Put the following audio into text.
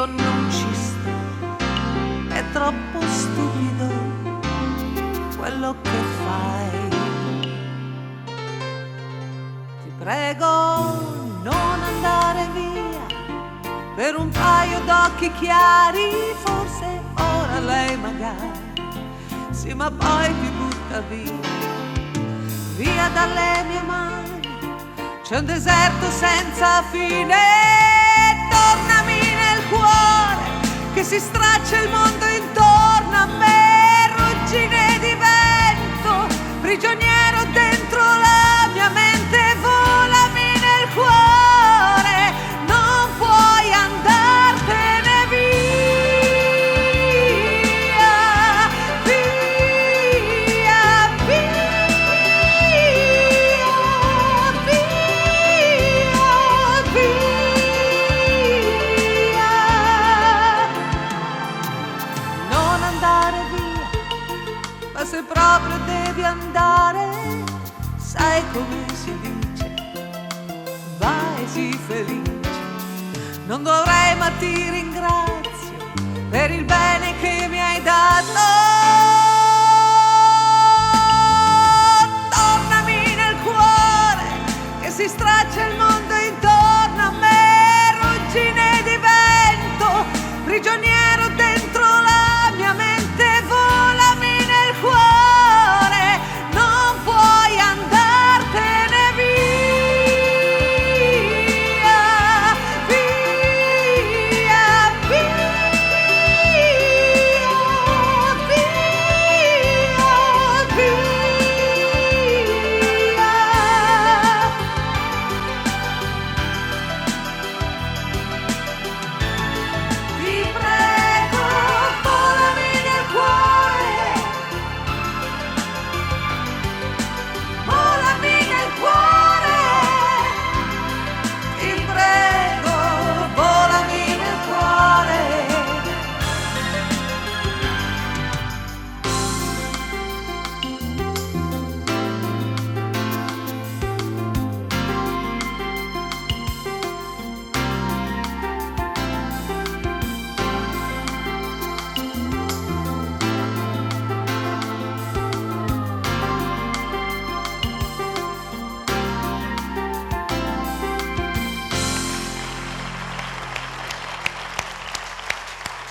io non ci sto, è troppo stupido quello che fai. Ti prego, non andare via per un paio d'occhi chiari, forse ora lei magari, sì, ma poi ti butta via dalle mie mani, c'è un deserto senza fine. Tornami nel cuore che si straccia il mondo intorno a me, ruggine di vento, prigioniero dentro la mia mente, volami nel cuore, non puoi andartene via, via, via, via. Non andare via, ma se proprio devi andare, sai come si dice, vai, sii felice. Non dovrei, ma ti ringrazio per il bene